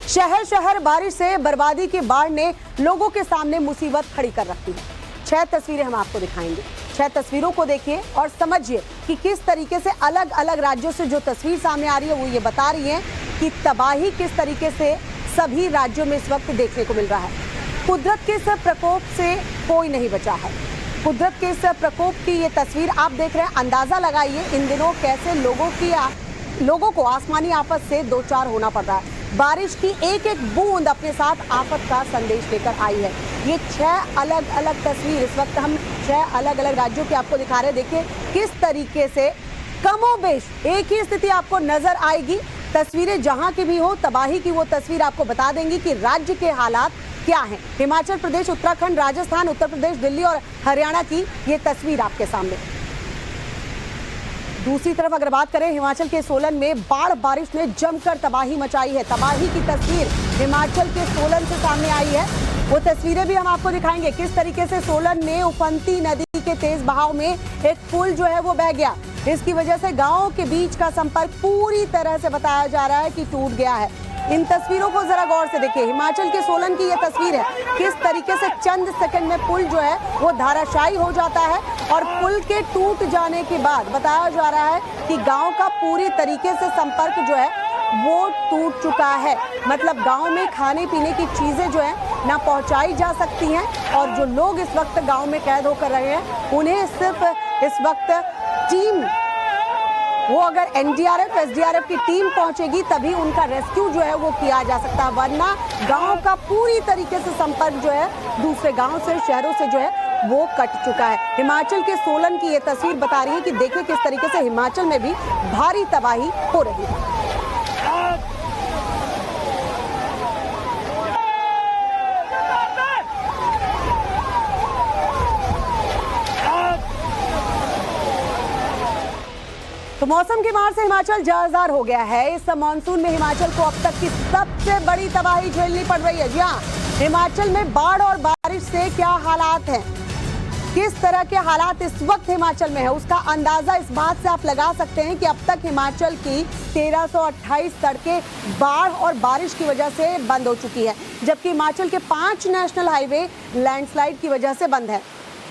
शहर शहर बारिश से बर्बादी की बाढ़ ने लोगों के सामने मुसीबत खड़ी कर रखी है। 6 तस्वीरें हम आपको दिखाएंगे। 6 तस्वीरों को देखिए और समझिए कि किस तरीके से अलग अलग राज्यों से जो तस्वीर सामने आ रही है वो ये बता रही है कि तबाही किस तरीके से सभी राज्यों में इस वक्त देखने को मिल रहा है। कुदरत के इस प्रकोप से कोई नहीं बचा है। कुदरत के इस प्रकोप की ये तस्वीर आप देख रहे हैं। अंदाजा लगाइए इन दिनों कैसे लोगों को आसमानी आफत से दो चार होना पड़ रहा है। बारिश की एक एक बूंद अपने साथ आफत का संदेश लेकर आई है। ये 6 अलग अलग तस्वीर इस वक्त हम 6 अलग अलग राज्यों की आपको दिखा रहे हैं। देखिए किस तरीके से कमोबेश एक ही स्थिति आपको नजर आएगी। तस्वीरें जहां की भी हो, तबाही की वो तस्वीर आपको बता देंगी कि राज्य के हालात क्या हैं। हिमाचल प्रदेश, उत्तराखंड, राजस्थान, उत्तर प्रदेश, दिल्ली और हरियाणा की ये तस्वीर आपके सामने। दूसरी तरफ अगर बात करें हिमाचल के सोलन में बाढ़ बारिश ने जमकर तबाही मचाई है। तबाही की तस्वीर हिमाचल के सोलन से सामने आई है। वो तस्वीरें भी हम आपको दिखाएंगे किस तरीके से सोलन में उफनती नदी के तेज बहाव में एक पुल जो है वो बह गया। इसकी वजह से गांवों के बीच का संपर्क पूरी तरह से बताया जा रहा है कि टूट गया है। इन तस्वीरों को जरा गौर से देखिए। हिमाचल के सोलन की ये तस्वीर है किस तरीके से चंद सेकंड में पुल जो है वो धाराशायी हो जाता है और पुल के टूट जाने के बाद बताया जा रहा है कि गांव का पूरी तरीके से संपर्क जो है वो टूट चुका है। मतलब गांव में खाने पीने की चीजें जो है ना पहुंचाई जा सकती हैं और जो लोग इस वक्त गांव में कैद होकर रहे हैं उन्हें सिर्फ इस वक्त टीम वो अगर एनडीआरएफ एसडीआरएफ की टीम पहुंचेगी तभी उनका रेस्क्यू जो है वो किया जा सकता है, वरना गांव का पूरी तरीके से संपर्क जो है दूसरे गांव से शहरों से जो है वो कट चुका है। हिमाचल के सोलन की ये तस्वीर बता रही है कि देखिए किस तरीके से हिमाचल में भी भारी तबाही हो रही है। तो मौसम की मार से हिमाचल जर्जर हो गया है। इस मानसून में हिमाचल को अब तक की सबसे बड़ी तबाही झेलनी पड़ रही है। जी हाँ, हिमाचल में बाढ़ और बारिश से क्या हालात हैं, किस तरह के हालात इस वक्त हिमाचल में है, उसका अंदाजा इस बात से आप लगा सकते हैं कि अब तक हिमाचल की 1328 सड़कें बाढ़ और बारिश की वजह से बंद हो चुकी है, जबकि हिमाचल के 5 नेशनल हाईवे लैंडस्लाइड की वजह से बंद है।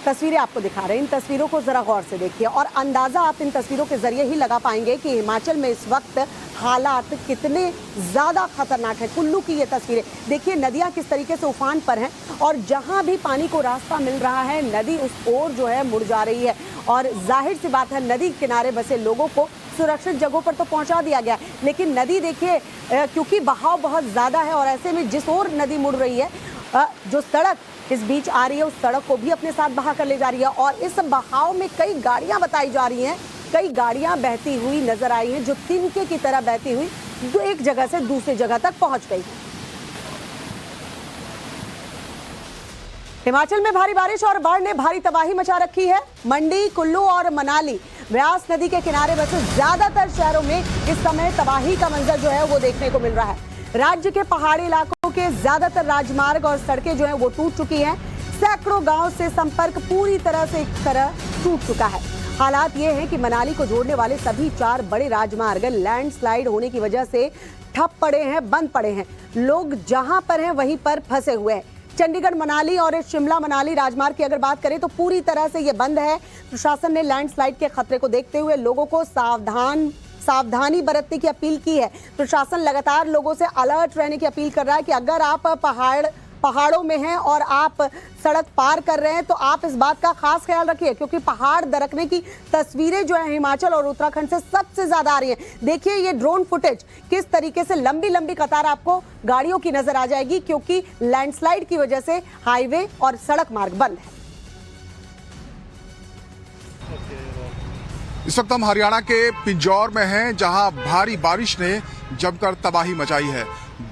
तस्वीरें आपको दिखा रहे हैं। इन तस्वीरों को जरा गौर से देखिए और अंदाजा आप इन तस्वीरों के जरिए ही लगा पाएंगे कि हिमाचल में इस वक्त हालात कितने ज्यादा खतरनाक है। कुल्लू की ये तस्वीरें देखिए, नदियां किस तरीके से उफान पर हैं और जहां भी पानी को रास्ता मिल रहा है नदी उस ओर जो है मुड़ जा रही है। और जाहिर सी बात है नदी किनारे बसे लोगों को सुरक्षित जगहों पर तो पहुंचा दिया गया, लेकिन नदी देखिए क्योंकि बहाव बहुत ज्यादा है और ऐसे में जिस ओर नदी मुड़ रही है जो सड़क इस बीच आ रही है उस सड़क को भी अपने साथ बहा कर ले जा रही है। और इस बहाव में कई गाड़ियां बताई जा रही हैं, कई गाड़ियां बहती हुई नजर आई हैं जो तिनके की तरह बहती हुई एक जगह से दूसरी जगह तक पहुंच गई। हिमाचल में भारी बारिश और बाढ़ ने भारी तबाही मचा रखी है। मंडी, कुल्लू और मनाली, व्यास नदी के किनारे बसे ज्यादातर शहरों में इस समय तबाही का मंजर जो है वो देखने को मिल रहा है। राज्य के पहाड़ी इलाकों के ज्यादातर राजमार्ग और सड़कें जो हैं वो टूट चुकी हैं। सैकड़ों गांव से संपर्क पूरी तरह से एक तरह टूट चुका है। हालात ये हैं कि मनाली को जोड़ने वाले सभी 4 बड़े राजमार्ग लैंडस्लाइड होने की वजह से ठप पड़े हैं, बंद पड़े हैं। लोग जहां पर हैं वहीं पर फंसे हुए हैं। चंडीगढ़ मनाली और शिमला मनाली राजमार्ग की अगर बात करें तो पूरी तरह से ये बंद है। प्रशासन ने लैंडस्लाइड के खतरे को देखते हुए लोगों को सावधानी बरतने की अपील की है। प्रशासन लगातार लोगों से अलर्ट रहने की अपील कर रहा है कि अगर आप पहाड़ों में हैं और आप सड़क पार कर रहे हैं तो आप इस बात का खास ख्याल रखिए, क्योंकि पहाड़ दरकने की तस्वीरें जो है हिमाचल और उत्तराखंड से सबसे ज्यादा आ रही हैं। देखिए ये ड्रोन फुटेज किस तरीके से लंबी लंबी कतार आपको गाड़ियों की नजर आ जाएगी, क्योंकि लैंडस्लाइड की वजह से हाईवे और सड़क मार्ग बंद है। इस वक्त हम हरियाणा के पिंजौर में हैं, जहां भारी बारिश ने जमकर तबाही मचाई है।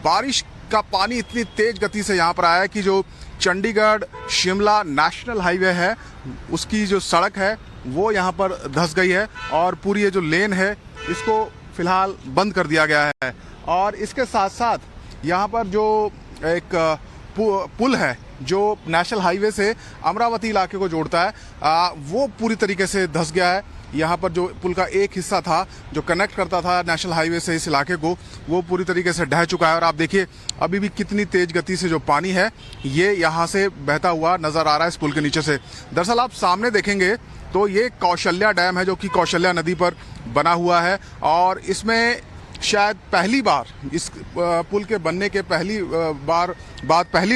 बारिश का पानी इतनी तेज गति से यहां पर आया है कि जो चंडीगढ़ शिमला नेशनल हाईवे है उसकी जो सड़क है वो यहां पर धंस गई है और पूरी ये जो लेन है इसको फिलहाल बंद कर दिया गया है। और इसके साथ साथ यहां पर जो एक पुल है जो नेशनल हाईवे से अमरावती इलाके को जोड़ता है वो पूरी तरीके से धंस गया है। यहाँ पर जो पुल का एक हिस्सा था जो कनेक्ट करता था नेशनल हाईवे से इस इलाके को, वो पूरी तरीके से ढह चुका है। और आप देखिए अभी भी कितनी तेज गति से जो पानी है ये यहाँ से बहता हुआ नजर आ रहा है इस पुल के नीचे से। दरअसल आप सामने देखेंगे तो ये कौशल्या डैम है जो कि कौशल्या नदी पर बना हुआ है, और इसमें शायद पहली बार इस पुल के बनने के पहली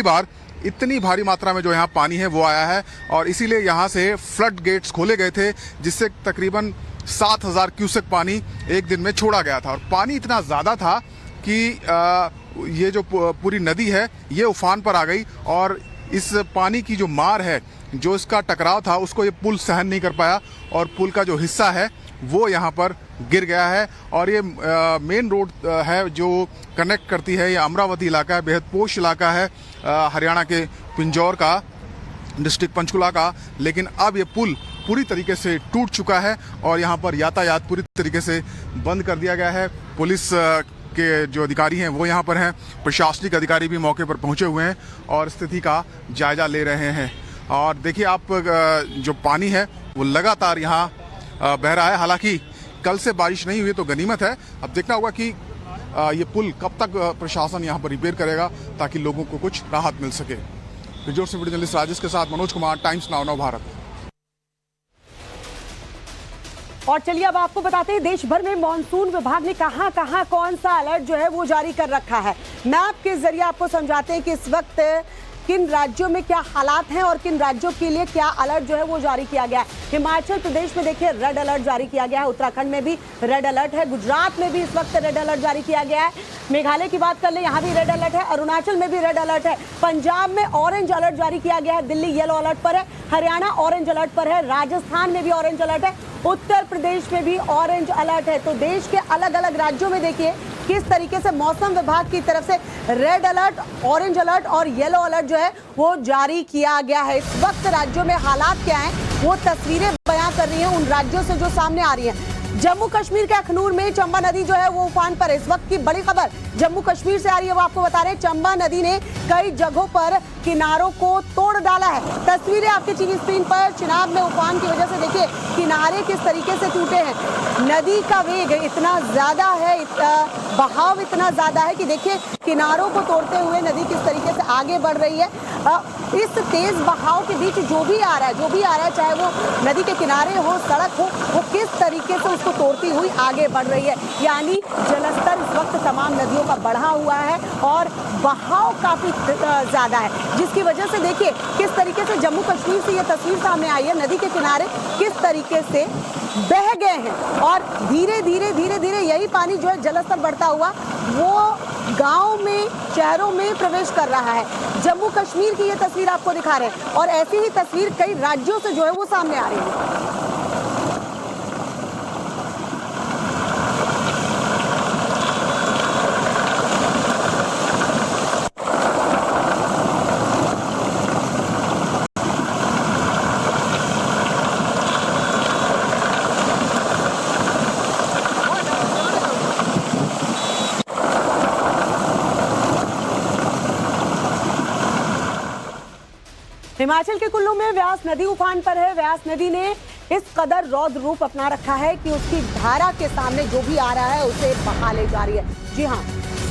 बार इतनी भारी मात्रा में जो यहाँ पानी है वो आया है। और इसीलिए यहाँ से फ्लड गेट्स खोले गए थे जिससे तकरीबन 7000 क्यूसेक पानी एक दिन में छोड़ा गया था। और पानी इतना ज़्यादा था कि ये जो पूरी नदी है ये उफान पर आ गई, और इस पानी की जो मार है, जो इसका टकराव था, उसको ये पुल सहन नहीं कर पाया और पुल का जो हिस्सा है वो यहाँ पर गिर गया है। और ये मेन रोड है जो कनेक्ट करती है, ये अमरावती इलाका है, बेहद पोश इलाका है हरियाणा के पिंजौर का, डिस्ट्रिक्ट पंचकुला का। लेकिन अब ये पुल पूरी तरीके से टूट चुका है और यहाँ पर यातायात पूरी तरीके से बंद कर दिया गया है। पुलिस के जो अधिकारी हैं वो यहाँ पर हैं, प्रशासनिक अधिकारी भी मौके पर पहुँचे हुए हैं और स्थिति का जायजा ले रहे हैं। और देखिए आप जो पानी है वो लगातार यहाँ बह रहा है। हालांकि कल से बारिश नहीं हुई तो गनीमत है। अब देखना होगा कि ये पुल कब तक प्रशासन यहाँ पर रिपेयर करेगा ताकि लोगों को कुछ राहत मिल सके। पिंजौर से वीडियो जर्नलिस्ट राजेश के साथ मनोज कुमार, टाइम्स नाउ नव भारत। और चलिए अब आपको बताते हैं देश भर में मॉनसून विभाग ने कहां कौन सा अलर्ट जो है वो जारी कर रखा है। मैप के जरिए आपको समझाते हैं कि इस वक्त किन राज्यों में क्या हालात हैं और किन राज्यों के लिए क्या अलर्ट जो है वो जारी किया गया है। हिमाचल प्रदेश में देखिए रेड अलर्ट जारी किया गया है, उत्तराखंड में भी रेड अलर्ट है, गुजरात में भी इस वक्त रेड अलर्ट जारी किया गया है, मेघालय की बात कर ले यहाँ भी रेड अलर्ट है, अरुणाचल में भी रेड अलर्ट है, पंजाब में ऑरेंज अलर्ट जारी किया गया है, दिल्ली येलो अलर्ट पर है, हरियाणा ऑरेंज अलर्ट पर है, राजस्थान में भी ऑरेंज अलर्ट है, उत्तर प्रदेश में भी ऑरेंज अलर्ट है। तो देश के अलग अलग राज्यों में देखिए किस तरीके से मौसम विभाग की तरफ से रेड अलर्ट, ऑरेंज अलर्ट और येलो अलर्ट जो है वो जारी किया गया है। इस वक्त राज्यों में हालात क्या हैं वो तस्वीरें बयां कर रही हैं उन राज्यों से जो सामने आ रही हैं। जम्मू कश्मीर के अखनूर में चंबा नदी जो है वो उफान पर है। इस वक्त की बड़ी खबर जम्मू कश्मीर से आ रही है, वो आपको बता रहे हैं चंबा नदी ने कई जगहों पर किनारों को तोड़ डाला है। तस्वीरें आपके टीवी स्क्रीन पर चिनाब में उफान की वजह से देखिए किनारे किस तरीके से टूटे हैं। नदी का वेग इतना ज्यादा है, बहाव इतना ज्यादा है कि देखिए किनारों को तोड़ते हुए नदी किस तरीके से आगे बढ़ रही है। इस तेज बहाव के बीच जो भी आ रहा है चाहे वो नदी के किनारे हो, सड़क हो, वो किस तरीके से उसको तोड़ती हुई आगे बढ़ रही है। यानी जलस्तर इस वक्त तमाम नदियों का बढ़ा हुआ है और बहाव काफी ज्यादा है, जिसकी वजह से देखिए किस तरीके से जम्मू कश्मीर से ये तस्वीर सामने आई है, नदी के किनारे किस तरीके से बह गए हैं और धीरे धीरे यही पानी जो है जलस्तर बढ़ता हुआ वो गांव में, शहरों में प्रवेश कर रहा है। जम्मू कश्मीर की ये तस्वीर आपको दिखा रहे हैं और ऐसी ही तस्वीर कई राज्यों से जो है वो सामने आ रही है। हिमाचल के कुल्लू में व्यास नदी उफान पर है। व्यास नदी ने इस कदर रौद्र रूप अपना रखा है कि उसकी धारा के सामने जो भी आ रहा है उसे बहा ले जा रही है। जी हाँ,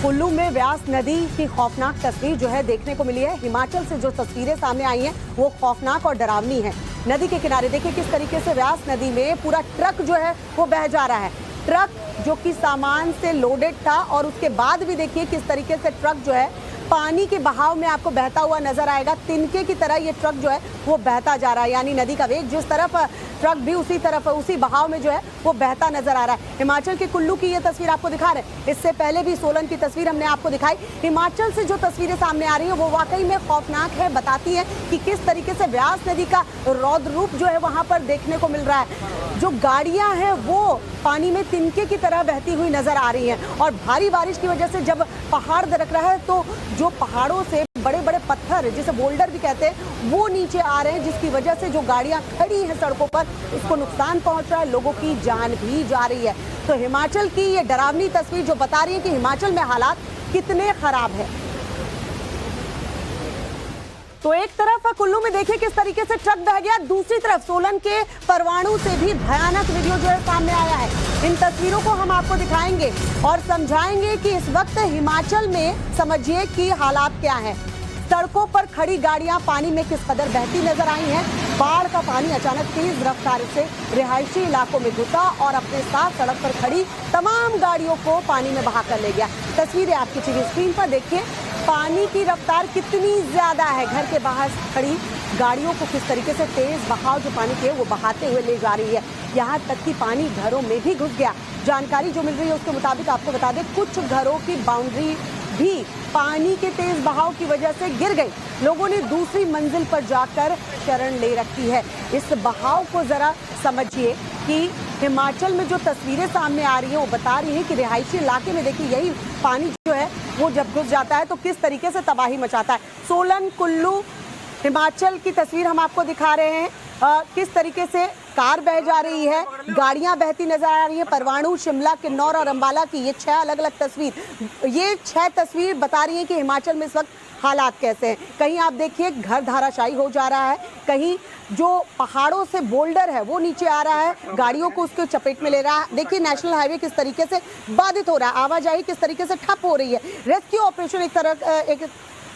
कुल्लू में व्यास नदी की खौफनाक तस्वीर जो है देखने को मिली है। हिमाचल से जो तस्वीरें सामने आई हैं वो खौफनाक और डरावनी है। नदी के किनारे देखिए किस तरीके से व्यास नदी में पूरा ट्रक जो है वो बह जा रहा है। ट्रक जो कि सामान से लोडेड था और उसके बाद भी देखिए किस तरीके से ट्रक जो है पानी के बहाव में आपको बहता हुआ नजर आएगा। तिनके की तरह ये ट्रक जो है वो बहता जा रहा है, यानी नदी का वेग जिस तरफ ट्रक भी उसी तरफ उसी बहाव में जो है वो बहता नजर आ रहा है। हिमाचल के कुल्लू की ये तस्वीर आपको दिखा रहे हैं, इससे पहले भी सोलन की तस्वीर हमने आपको दिखाई। हिमाचल से जो तस्वीरें सामने आ रही है वो वाकई में खौफनाक है, बताती है कि किस तरीके से व्यास नदी का रौद्र रूप जो है वहां पर देखने को मिल रहा है। जो गाड़ियां हैं वो पानी में तिनके की तरह बहती हुई नजर आ रही हैं और भारी बारिश की वजह से जब पहाड़ दरक रहा है तो जो पहाड़ों से बड़े बड़े पत्थर जिसे बोल्डर भी कहते हैं वो नीचे आ रहे हैं, जिसकी वजह से जो गाड़ियां खड़ी हैं सड़कों पर उसको नुकसान पहुंच रहा है, लोगों की जान भी जा रही है। तो हिमाचल की ये डरावनी तस्वीर जो बता रही है कि हिमाचल में हालात कितने खराब है। तो एक तरफ कुल्लू में देखिए किस तरीके से ट्रक बह गया, दूसरी तरफ सोलन के परवाणु से भी भयानक वीडियो जो है सामने आया है। इन तस्वीरों को हम आपको दिखाएंगे और समझाएंगे कि इस वक्त हिमाचल में समझिए कि हालात क्या है। सड़कों पर खड़ी गाड़ियां पानी में किस कदर बहती नजर आई हैं। बाढ़ का पानी अचानक तेज रफ्तार से रिहायशी इलाकों में घुसा और अपने साथ सड़क पर खड़ी तमाम गाड़ियों को पानी में बहाकर ले गया। तस्वीरें आपकी टीवी स्क्रीन पर देखिए, पानी की रफ्तार कितनी ज्यादा है। घर के बाहर खड़ी गाड़ियों को किस तरीके से तेज बहाव जो पानी के वो बहाते हुए ले जा रही है। यहाँ तक कि पानी घरों में भी घुस गया। जानकारी जो मिल रही है उसके मुताबिक आपको बता दें, कुछ घरों की बाउंड्री भी पानी के तेज बहाव की वजह से गिर गई। लोगों ने दूसरी मंजिल पर जाकर शरण ले रखी है। इस बहाव को जरा समझिए कि हिमाचल में जो तस्वीरें सामने आ रही हैं वो बता रही है कि रिहायशी इलाके में देखिए यही पानी जो है वो जब घुस जाता है तो किस तरीके से तबाही मचाता है। सोलन कुल्लू हिमाचल की तस्वीर हम आपको दिखा रहे हैं। किस तरीके से कार बह जा रही है, गाड़ियां बहती नजर आ रही हैं। परवाणु, शिमला, किन्नौर और अंबाला की ये 6 अलग अलग तस्वीर, ये 6 तस्वीर बता रही हैं कि हिमाचल में इस वक्त हालात कैसे हैं। कहीं आप देखिए घर धाराशायी हो जा रहा है, कहीं जो पहाड़ों से बोल्डर है वो नीचे आ रहा है, गाड़ियों को उसके चपेट में ले रहा है। देखिए नेशनल हाईवे किस तरीके से बाधित हो रहा है, आवाजाही किस तरीके से ठप हो रही है। रेस्क्यू ऑपरेशन एक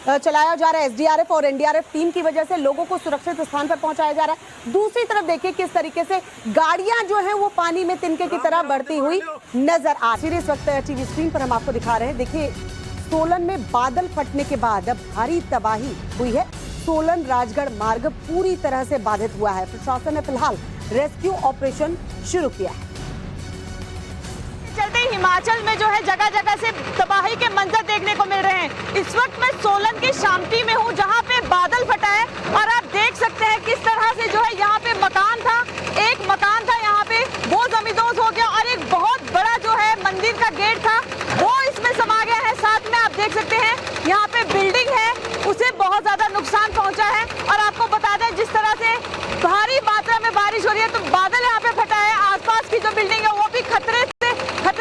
चलाया जा रहा है। एसडीआरएफ और एनडीआरएफ टीम की वजह से लोगों को सुरक्षित स्थान पर पहुंचाया जा रहा है। दूसरी तरफ देखिए किस तरीके से गाड़ियां जो हैं वो पानी में तिनके की तरह बढ़ती हुई नजर आ रही है। इस वक्त टीवी स्क्रीन पर हम आपको दिखा रहे हैं, देखिए सोलन में बादल फटने के बाद अब भारी तबाही हुई है। सोलन राजगढ़ मार्ग पूरी तरह से बाधित हुआ है। प्रशासन ने फिलहाल रेस्क्यू ऑपरेशन शुरू किया है। चलते हिमाचल में जो है जगह जगह से तबाही के मंजर देखने को मिल रहे हैं। इस वक्त मैं सोलन के शामटी में हूँ जहाँ पे बादल फटा है और आप देख सकते हैं किस तरह से जो है यहाँ पे मकान था, एक मकान था यहाँ पे वो जमींदोज हो गया और एक बहुत बड़ा जो है मंदिर का गेट था वो इसमें समा गया है। साथ में आप देख सकते हैं यहाँ पे बिल्डिंग है उसे बहुत ज्यादा नुकसान पहुँचा है। और आपको बता दें जिस तरह से भारी मात्रा में बारिश हो रही है तो बादल यहाँ पे फटा है, आसपास की जो बिल्डिंग है वो भी खतरे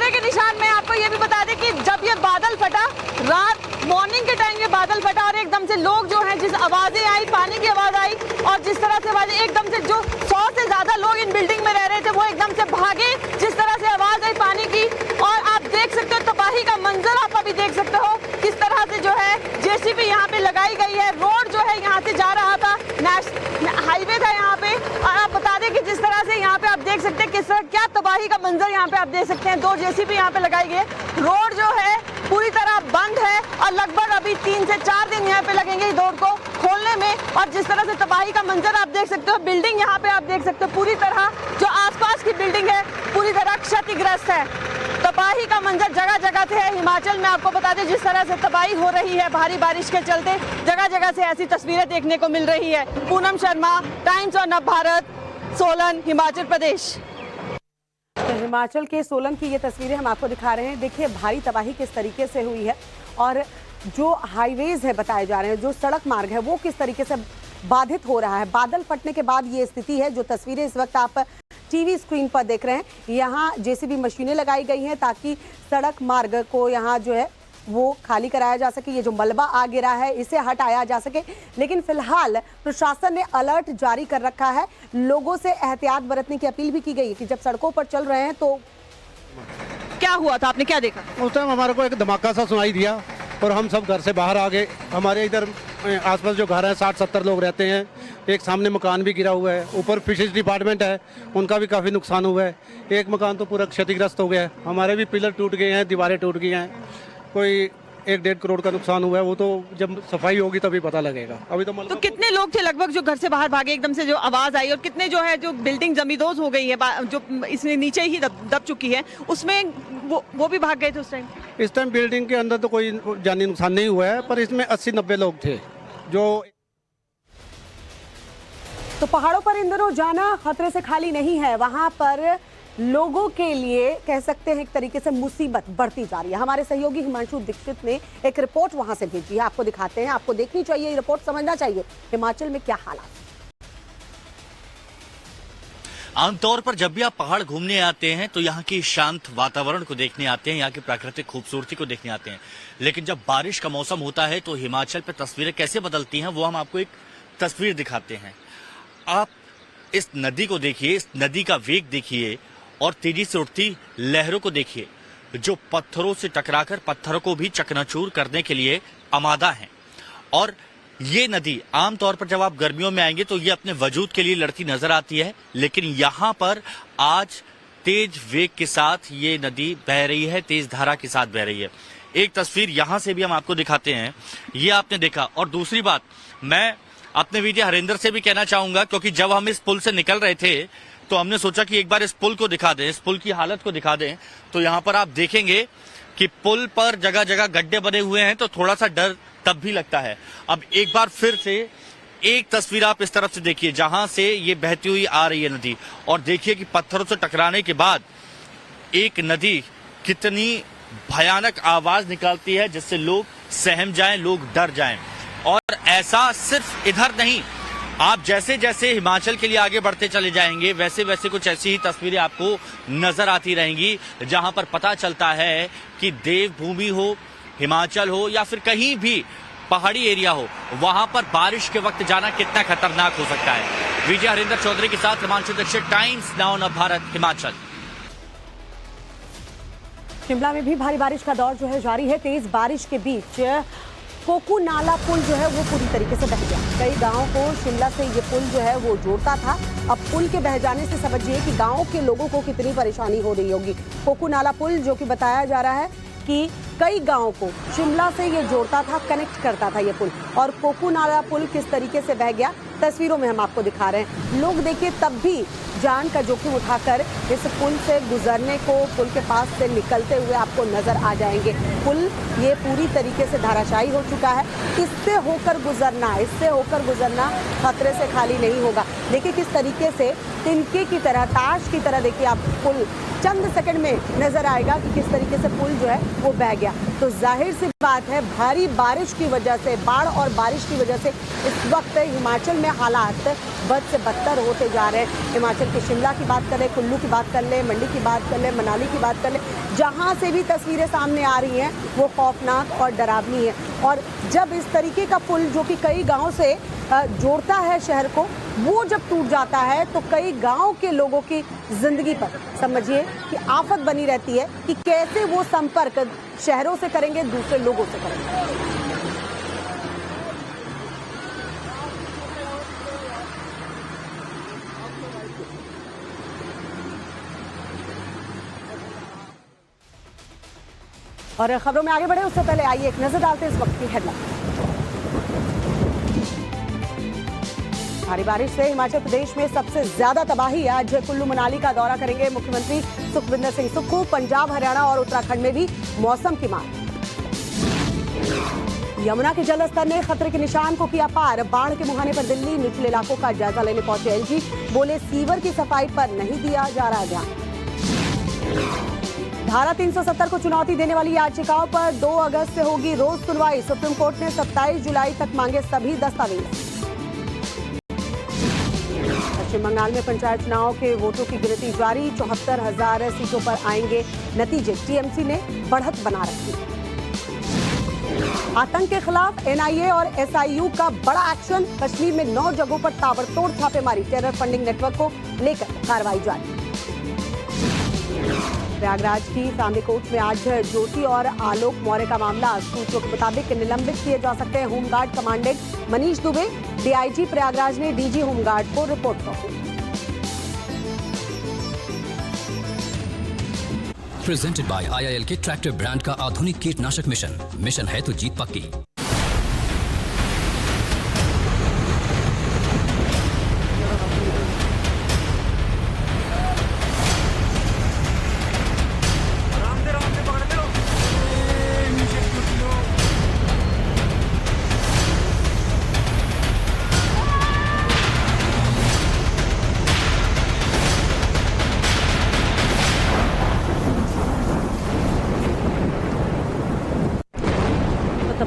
के निशान में। आपको ये भी बता दें कि जब ये बादल फटा रात मॉर्निंग के टाइम ये बादल फटा और एकदम से लोग जो हैं जिस आवाजें आई, पानी की आवाज आई और जिस तरह से आवाजें एकदम से जो 100 से ज्यादा लोग इन बिल्डिंग में रह रहे थे वो एकदम से भागे जिस तरह से आवाज आई पानी की। और आप देख सकते हो तबाही का मंजर आप अभी देख सकते हो किस तरह से जो है जेसीबी यहाँ पे लगाई गई है। रोड जो है यहाँ से जा रहा था, हाईवे था यहाँ पे। और आप बता दें कि जिस तरह से यहाँ पे आप देख सकते हैं किस तरह क्या तबाही का मंजर यहाँ पे आप देख सकते हैं। 2 जेसीबी यहाँ पे लगाई गई है। रोड जो है पूरी तरह बंद है और लगभग अभी 3 से 4 दिन यहाँ पे लगेंगे इस रोड को खोलने में। और जिस तरह से तबाही का मंजर आप देख सकते हो, बिल्डिंग यहाँ पे आप देख सकते हो पूरी तरह जो आसपास की बिल्डिंग है पूरी तरह क्षतिग्रस्त है। तबाही का मंजर जगह जगह से है हिमाचल में। आपको बता दें जिस तरह से तबाही हो रही है भारी बारिश के चलते जगह जगह से ऐसी तस्वीरें देखने को मिल रही है। Poonam Sharma, times of Navbharat, Solan, Himachal Pradesh. तो हिमाचल के सोलन की ये तस्वीरें हम आपको दिखा रहे हैं। देखिए भारी तबाही किस तरीके से हुई है और जो हाईवेज है बताए जा रहे हैं, जो सड़क मार्ग है वो किस तरीके से बाधित हो रहा है। बादल फटने के बाद ये स्थिति है। जो तस्वीरें इस वक्त आप टीवी स्क्रीन पर देख रहे हैं, यहाँ जेसीबी मशीनें लगाई गई हैं ताकि सड़क मार्ग को यहाँ जो है वो खाली कराया जा सके। ये जो मलबा आ गिरा है इसे हटाया जा सके। लेकिन फिलहाल प्रशासन ने अलर्ट जारी कर रखा है। लोगों से एहतियात बरतने की अपील भी की गई है कि जब सड़कों पर चल रहे हैं तो क्या हुआ था, आपने क्या देखा? उस टाइम हमारे को एक धमाका सा सुनाई दिया और हम सब घर से बाहर आ गए। हमारे इधर आसपास जो घर हैं 60-70 लोग रहते हैं। एक सामने मकान भी गिरा हुआ है, ऊपर फिशेज डिपार्टमेंट है उनका भी काफ़ी नुकसान हुआ है। एक मकान तो पूरा क्षतिग्रस्त हो गया है। हमारे भी पिलर टूट गए हैं, दीवारें टूट गई हैं। कोई 1-1.5 करोड़ का नुकसान हुआ है। वो तो जब सफाई होगी तभी पता लगेगा। अभी तो कितने लोग थे लगभग जो घर से बाहर भागे एकदम से जो आवाज आई, और कितने जो है जो बिल्डिंग जमींदोज हो गई है जो इसमें नीचे ही दब चुकी है उसमें वो भी भाग गए थे उस टाइम? इस टाइम बिल्डिंग के अंदर तो कोई जानी नुकसान नहीं हुआ है, पर इसमें 80-90 लोग थे जो। तो पहाड़ों पर इन दिनों जाना खतरे से खाली नहीं है। वहां पर लोगों के लिए कह सकते हैं एक तरीके से मुसीबत बढ़ती जा रही है। हमारे सहयोगी हिमांशु दीक्षित ने एक रिपोर्ट वहां से भेजी है, आपको दिखाते हैं। आपको देखनी चाहिए ये रिपोर्ट, समझना चाहिए हिमाचल में क्या हालात। आमतौर पर जब भी आप पहाड़ घूमने आते हैं तो यहाँ की शांत वातावरण को देखने आते हैं, यहाँ की प्राकृतिक खूबसूरती को देखने आते हैं। लेकिन जब बारिश का मौसम होता है तो हिमाचल पे तस्वीरें कैसे बदलती हैं वो हम आपको एक तस्वीर दिखाते हैं। आप इस नदी को देखिए, इस नदी का वेग देखिए और तेजी से उठती लहरों को देखिए जो पत्थरों से टकराकर पत्थरों को भी चकनाचूर करने के लिए आमादा हैं। और ये नदी आमतौर पर जब आप गर्मियों में आएंगे तो ये अपने वजूद के लिए लड़ती नजर आती है, लेकिन यहाँ पर आज तेज वेग के साथ ये नदी बह रही है, तेज धारा के साथ बह रही है। एक तस्वीर यहाँ से भी हम आपको दिखाते हैं, ये आपने देखा। और दूसरी बात, मैं अपने विजय हरिंदर से भी कहना चाहूंगा, क्योंकि जब हम इस पुल से निकल रहे थे तो हमने सोचा कि एक बार इस पुल को दिखा दें, इस पुल की हालत को दिखा दें। तो यहाँ पर आप देखेंगे कि पुल पर जगह जगह गड्ढे बने हुए हैं, तो थोड़ा सा डर तब भी लगता है। अब एक बार फिर से एक तस्वीर आप इस तरफ से देखिए जहां से ये बहती हुई आ रही है नदी, और देखिए कि पत्थरों से टकराने के बाद एक नदी कितनी भयानक आवाज निकालती है जिससे लोग सहम जाएं, लोग डर जाएं। और ऐसा सिर्फ इधर नहीं, आप जैसे जैसे हिमाचल के लिए आगे बढ़ते चले जाएंगे वैसे वैसे कुछ ऐसी ही तस्वीरें आपको नजर आती रहेंगी जहां पर पता चलता है कि देवभूमि हो, हिमाचल हो या फिर कहीं भी पहाड़ी एरिया हो, वहां पर बारिश के वक्त जाना कितना खतरनाक हो सकता है। विजय हरिंदर चौधरी के साथ हिमांशु दीक्षित, टाइम्स नाउ नव भारत, हिमाचल। शिमला में भी भारी बारिश का दौर जो है जारी है। तेज बारिश के बीच कोकू नाला पुल जो है वो पूरी तरीके से बह गया। कई गांवों को शिमला से ये पुल जो है वो जोड़ता था। अब पुल के बह जाने से समझिए कि गांव के लोगों को कितनी परेशानी हो रही होगी। कोकू नाला पुल जो कि बताया जा रहा है कि कई गांवों को शिमला से ये जोड़ता था, कनेक्ट करता था ये पुल, और कोकू नाला पुल किस तरीके से बह गया तस्वीरों में हम आपको दिखा रहे हैं। लोग देखिए तब भी जान का जोखिम उठाकर इस पुल से गुजरने को, पुल के पास से निकलते हुए आपको नजर आ जाएंगे। पुल ये पूरी तरीके से धाराशायी हो चुका है। इससे होकर गुजरना खतरे से खाली नहीं होगा। देखिए किस तरीके से तिनके की तरह, ताश की तरह देखिए आप पुल चंद सेकंड में नजर आएगा कि किस तरीके से पुल जो है वो बह गया। तो जाहिर सी बात है भारी बारिश की वजह से, बाढ़ और बारिश की वजह से इस वक्त हिमाचल में हालात बद से बदतर होते जा रहे हैं। हिमाचल के शिमला की बात कर ले, कुल्लू की बात कर ले, मंडी की बात कर ले, मनाली की बात कर ले, जहां से भी तस्वीरें सामने आ रही हैं वो खौफनाक और डरावनी है। और जब इस तरीके का पुल जो कि कई गाँव से जोड़ता है शहर को, वो जब टूट जाता है तो कई गांव के लोगों की जिंदगी पर समझिए कि आफत बनी रहती है कि कैसे वो संपर्क शहरों से करेंगे, दूसरे लोगों से करेंगे। और खबरों में आगे बढ़े उससे पहले आइए एक नजर डालते हैं इस वक्त की हेडलाइन। भारी बारिश से हिमाचल प्रदेश में सबसे ज्यादा तबाही। आज कुल्लू मनाली का दौरा करेंगे मुख्यमंत्री सुखविंदर सिंह सुक्खू। पंजाब, हरियाणा और उत्तराखंड में भी मौसम की मार। यमुना के जलस्तर ने खतरे के निशान को किया पार। बाढ़ के मुहाने पर दिल्ली, निचले इलाकों का जायजा लेने पहुंचे एलजी। बोले सीवर की सफाई पर नहीं दिया जा रहा ध्यान। धारा 370 को चुनौती देने वाली याचिकाओं पर 2 अगस्त से होगी रोज सुनवाई। सुप्रीम कोर्ट ने 27 जुलाई तक मांगे सभी दस्तावेज। पश्चिम बंगाल में पंचायत चुनाव के वोटों की गिनती जारी। 74,000 सीटों पर आएंगे नतीजे। टीएमसी ने बढ़त बना रखी। आतंक के खिलाफ एनआईए और एसआईयू का बड़ा एक्शन। कश्मीर में 9 जगहों पर ताबड़तोड़ छापेमारी। टेरर फंडिंग नेटवर्क को लेकर कार्रवाई जारी। प्रयागराज की फैमिली कोर्ट में आज ज्योति और आलोक मौर्य का मामला। सूत्रों के मुताबिक निलंबित किए जा सकते हैं home guard commandant Manish Dubey. DIG Prayagraj ने डीजी होमगार्ड को रिपोर्ट सौंपी। प्रेजेंटेड बाय IIL के ट्रैक्टर ब्रांड का आधुनिक कीटनाशक मिशन है तो जीत पक्की।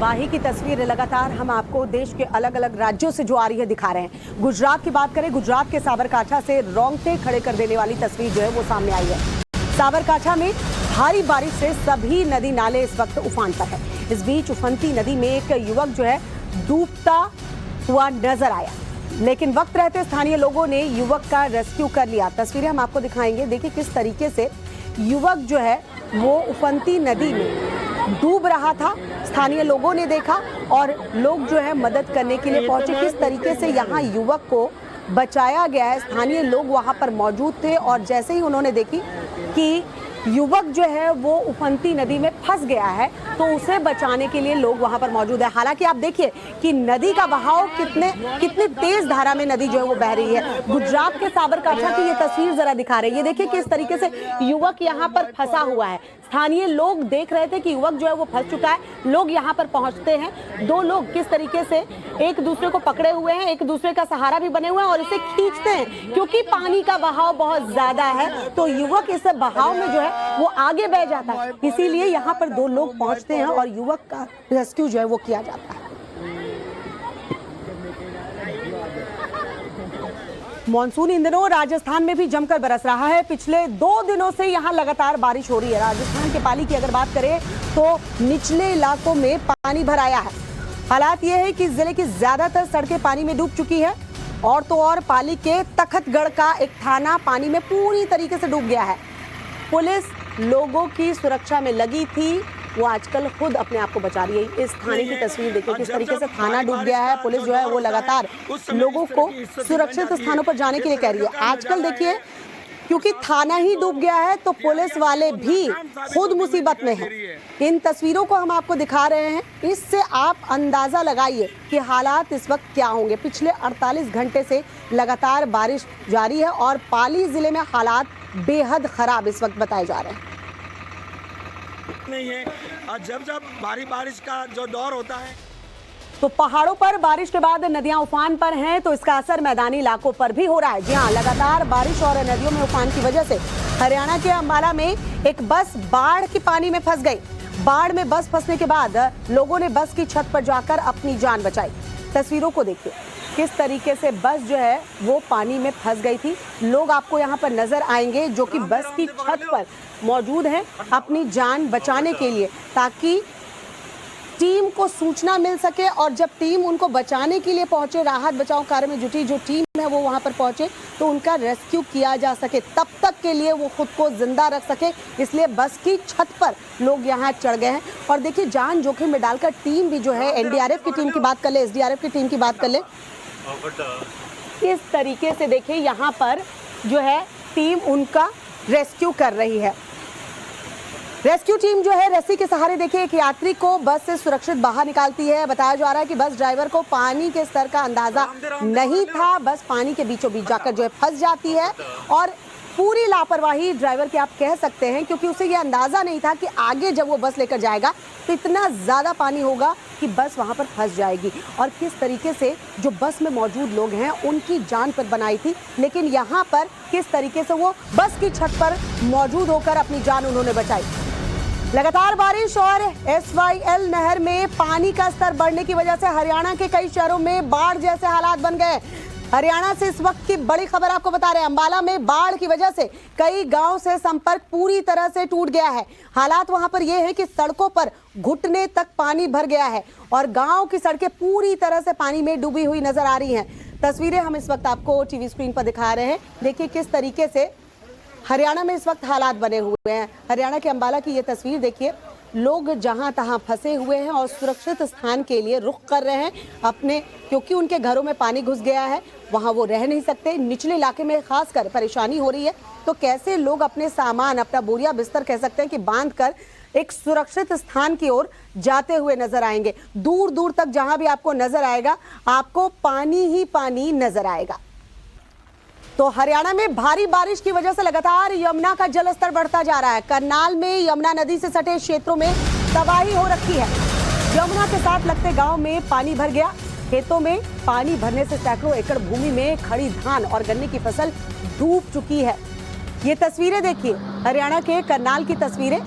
तबाही की तस्वीर लगातार हम आपको देश के अलग अलग राज्यों से जो आ रही है दिखा रहे हैं। गुजरात की बात करें, गुजरात के साबरकांठा से रोंगटे खड़े कर देने वाली तस्वीर जो है वो सामने आई है। साबरकांठा में भारी बारिश से सभी नदी नाले इस वक्त उफान पर है। इस बीच उफनती नदी में एक युवक जो है डूबता हुआ नजर आया, लेकिन वक्त रहते स्थानीय लोगों ने युवक का रेस्क्यू कर लिया। तस्वीरें हम आपको दिखाएंगे। देखिए किस तरीके से युवक जो है वो उफनती नदी में डूब रहा था। स्थानीय लोगों ने देखा और लोग जो है मदद करने के लिए पहुंचे। किस तरीके से यहाँ युवक को बचाया गया है। स्थानीय लोग वहां पर मौजूद थे और जैसे ही उन्होंने देखी कि युवक जो है वो उफनती नदी में फंस गया है तो उसे बचाने के लिए लोग वहां पर मौजूद है। हालांकि आप देखिए कि नदी का बहाव कितनी तेज धारा में नदी जो है वो बह रही है। गुजरात के साबरकांठा की ये तस्वीर जरा दिखा रही है। ये देखिए किस तरीके से युवक यहाँ पर फंसा हुआ है। स्थानीय लोग देख रहे थे कि युवक जो है वो फंस चुका है। लोग यहाँ पर पहुंचते हैं। दो लोग किस तरीके से एक दूसरे को पकड़े हुए हैं, एक दूसरे का सहारा भी बने हुए हैं और इसे खींचते हैं क्योंकि पानी का बहाव बहुत ज्यादा है तो युवक इस बहाव में जो है वो आगे बह जाता है। इसीलिए यहाँ पर दो लोग पहुंचते हैं और युवक का रेस्क्यू जो है वो किया जाता है। मॉनसून इन दिनों राजस्थान में भी जमकर बरस रहा है। पिछले 2 दिनों से यहाँ लगातार बारिश हो रही है। राजस्थान के पाली की अगर बात करें तो निचले इलाकों में पानी भर आया है। हालात ये है कि जिले की ज्यादातर सड़कें पानी में डूब चुकी है और तो और पाली के तखतगढ़ का एक थाना पानी में पूरी तरीके से डूब गया है। पुलिस लोगों की सुरक्षा में लगी थी, वो आजकल खुद अपने आप को बचा रही है। इस थाने की तस्वीर देखिए किस तरीके से थाना डूब गया है। पुलिस जो है वो लगातार लोगों को सुरक्षित स्थानों पर जाने के लिए कह रही है। आजकल देखिए क्योंकि थाना ही डूब गया है तो पुलिस वाले भी खुद मुसीबत में हैं। इन तस्वीरों को हम आपको दिखा रहे हैं, इससे आप अंदाजा लगाइए कि हालात इस वक्त क्या होंगे। पिछले 48 घंटे से लगातार बारिश जारी है और पाली जिले में हालात बेहद खराब इस वक्त बताए जा रहे हैं। नहीं है और जब बारिश का जो दौर होता है तो पहाड़ों पर बारिश के बाद नदियां उफान पर हैं तो इसका असर मैदानी इलाकों पर भी हो रहा है। जी हाँ, लगातार बारिश और नदियों में उफान की वजह से हरियाणा के अंबाला में एक बस बाढ़ के पानी में फंस गई। बाढ़ में बस फंसने के बाद लोगों ने बस की छत पर जाकर अपनी जान बचाई। तस्वीरों को देखिए किस तरीके से बस जो है वो पानी में फंस गई थी। लोग आपको यहाँ पर नजर आएंगे जो कि बस की छत पर मौजूद हैं अपनी जान बचाने के लिए, ताकि टीम को सूचना मिल सके और जब टीम उनको बचाने के लिए पहुंचे, राहत बचाव कार्य में जुटी जो टीम है वो वहां पर पहुंचे तो उनका रेस्क्यू किया जा सके। तब तक के लिए वो खुद को जिंदा रख सके, इसलिए बस की छत पर लोग यहाँ चढ़ गए हैं। और देखिए जान जोखिम में डालकर टीम भी जो है एनडीआरएफ की टीम की बात कर ले, एसडीआरएफ की टीम की बात कर ले, इस तरीके से देखिए यहाँ पर जो है टीम उनका रेस्क्यू कर रही है। रेस्क्यू टीम जो है रस्सी के सहारे देखिए एक यात्री को बस से सुरक्षित बाहर निकालती है। बताया जा रहा है कि बस ड्राइवर को पानी के स्तर का अंदाजा नहीं था, बस पानी के बीचों बीच जाकर जो है फंस जाती है और पूरी लापरवाही ड्राइवर की आप कह सकते हैं क्योंकि उसे ये अंदाजा नहीं था कि आगे जब वो बस लेकर जाएगा तो इतना ज़्यादा पानी होगा कि बस वहाँ पर फंस जाएगी। और किस तरीके से जो बस में मौजूद लोग हैं उनकी जान पर बनाई थी, लेकिन यहाँ पर किस तरीके से वो बस की छत पर मौजूद होकर अपनी जान उन्होंने बचाई। लगातार बारिश और SYL नहर में पानी का स्तर बढ़ने की वजह से हरियाणा के कई शहरों में बाढ़ जैसे हालात बन गए। हरियाणा से इस वक्त की बड़ी खबर आपको बता रहे हैं। अंबाला में बाढ़ की वजह से कई गांव से संपर्क पूरी तरह से टूट गया है। हालात वहां पर यह है कि सड़कों पर घुटने तक पानी भर गया है और गांव की सड़कें पूरी तरह से पानी में डूबी हुई नजर आ रही हैं। तस्वीरें हम इस वक्त आपको टीवी स्क्रीन पर दिखा रहे हैं। देखिए किस तरीके से हरियाणा में इस वक्त हालात बने हुए हैं। हरियाणा के अंबाला की ये तस्वीर देखिए, लोग जहां तहां फंसे हुए हैं और सुरक्षित स्थान के लिए रुख कर रहे हैं अपने, क्योंकि उनके घरों में पानी घुस गया है, वहां वो रह नहीं सकते। निचले इलाके में खासकर परेशानी हो रही है तो कैसे लोग अपने सामान, अपना बोरिया बिस्तर कह सकते हैं कि बांध कर एक सुरक्षित स्थान की ओर जाते हुए नजर आएंगे। दूर दूर तक जहां भी आपको नजर आएगा आपको पानी ही पानी नजर आएगा। तो हरियाणा में भारी बारिश की वजह से लगातार यमुना का जलस्तर बढ़ता जा रहा है। करनाल में यमुना नदी से सटे क्षेत्रों में तबाही हो रखी है। यमुना के साथ लगते गांव में पानी भर गया। खेतों में पानी भरने से सैकड़ों एकड़ भूमि में खड़ी धान और गन्ने की फसल डूब चुकी है। ये तस्वीरें देखिए, हरियाणा के करनाल की तस्वीरें।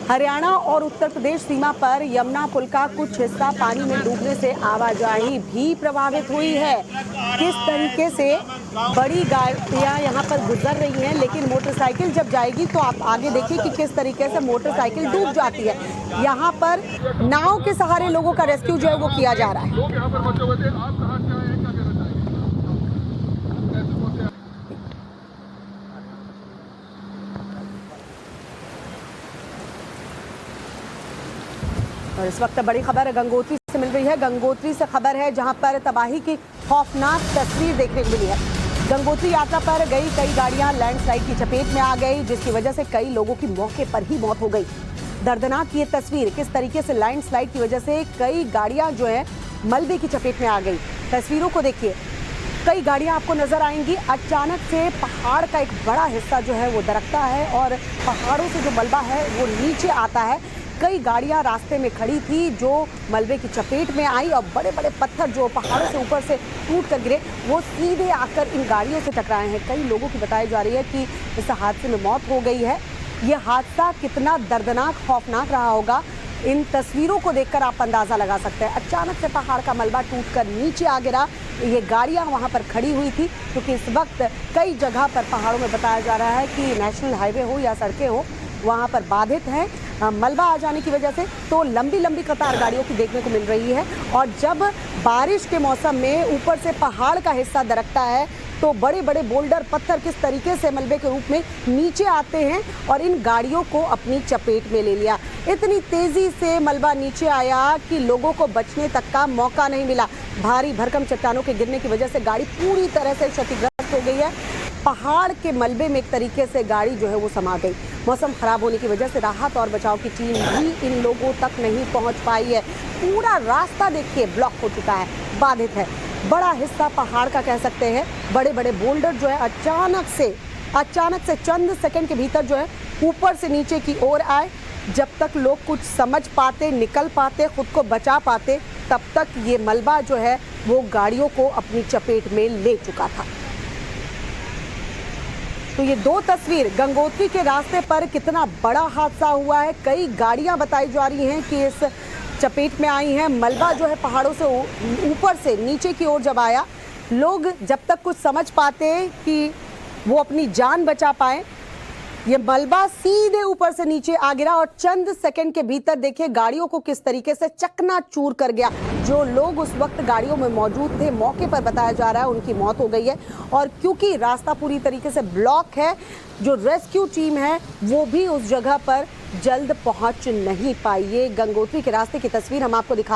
हरियाणा और उत्तर प्रदेश सीमा पर यमुना पुल का कुछ हिस्सा पानी में डूबने से आवाजाही भी प्रभावित हुई है। किस तरीके से बड़ी गाड़ियां यहां पर गुजर रही हैं, लेकिन मोटरसाइकिल जब जाएगी तो आप आगे देखिए कि किस तरीके से मोटरसाइकिल डूब जाती है। यहां पर नाव के सहारे लोगों का रेस्क्यू जो है वो किया जा रहा है। और इस वक्त बड़ी खबर गंगोत्री से मिल रही है। गंगोत्री से खबर है जहां पर तबाही की खौफनाक तस्वीर देखने को मिली है। गंगोत्री यात्रा पर गई कई गाड़ियां लैंडस्लाइड की चपेट में आ गई, जिसकी वजह से कई लोगों की मौके पर ही मौत हो गई। दर्दनाक ये तस्वीर, किस तरीके से लैंडस्लाइड की वजह से कई गाड़ियां जो है मलबे की चपेट में आ गई। तस्वीरों को देखिए, कई गाड़ियां आपको नजर आएंगी। अचानक से पहाड़ का एक बड़ा हिस्सा जो है वो दरकता है और पहाड़ों से जो मलबा है वो नीचे आता है। कई गाड़ियां रास्ते में खड़ी थी जो मलबे की चपेट में आई और बड़े बड़े पत्थर जो पहाड़ों से ऊपर से टूट कर गिरे वो सीधे आकर इन गाड़ियों से टकराए हैं। कई लोगों की बताई जा रही है कि इस हादसे में मौत हो गई है। ये हादसा कितना दर्दनाक खौफनाक रहा होगा, इन तस्वीरों को देखकर आप अंदाज़ा लगा सकते हैं। अचानक से पहाड़ का मलबा टूटकर नीचे आ गिरा। ये गाड़ियां वहां पर खड़ी हुई थी क्योंकि इस वक्त कई जगह पर पहाड़ों में बताया जा रहा है कि नेशनल हाईवे हो या सड़कें हो वहां पर बाधित हैं मलबा आ जाने की वजह से। तो लंबी लंबी कतार गाड़ियों की देखने को मिल रही है। और जब बारिश के मौसम में ऊपर से पहाड़ का हिस्सा दरकता है तो बड़े बड़े बोल्डर पत्थर किस तरीके से मलबे के रूप में नीचे आते हैं और इन गाड़ियों को अपनी चपेट में ले लिया। इतनी तेजी से मलबा नीचे आया कि लोगों को बचने तक का मौका नहीं मिला। भारी भरकम चट्टानों के गिरने की वजह से गाड़ी पूरी तरह से क्षतिग्रस्त हो गई है। पहाड़ के मलबे में एक तरीके से गाड़ी जो है वो समा गई। मौसम खराब होने की वजह से राहत और बचाव की टीम भी इन लोगों तक नहीं पहुंच पाई है। पूरा रास्ता देखिए ब्लॉक हो चुका है, बाधित है। बड़ा हिस्सा पहाड़ का कह सकते हैं। बड़े बड़े बोल्डर जो है अचानक से चंद सेकंड के भीतर जो है ऊपर से नीचे की ओर आए। जब तक लोग कुछ समझ पाते, निकल पाते, खुद को बचा पाते, तब तक ये मलबा जो है वो गाड़ियों को अपनी चपेट में ले चुका था। तो ये दो तस्वीर गंगोत्री के रास्ते पर कितना बड़ा हादसा हुआ है। कई गाड़ियां बताई जा रही हैं कि इस चपेट में आई हैं। मलबा जो है पहाड़ों से ऊपर से नीचे की ओर जब आया, लोग जब तक कुछ समझ पाते कि वो अपनी जान बचा पाए, ये मलबा सीधे ऊपर से नीचे आ गिरा और चंद सेकंड के भीतर देखिए गाड़ियों को किस तरीके से चकनाचूर कर गया। जो लोग उस वक्त गाड़ियों में मौजूद थे, मौके पर बताया जा रहा है उनकी मौत हो गई है। और क्योंकि रास्ता पूरी तरीके से ब्लॉक है, जो रेस्क्यू टीम है वो भी उस जगह पर जल्द पहुंच नहीं पाई। ये गंगोत्री के रास्ते की तस्वीर हम आपको दिखा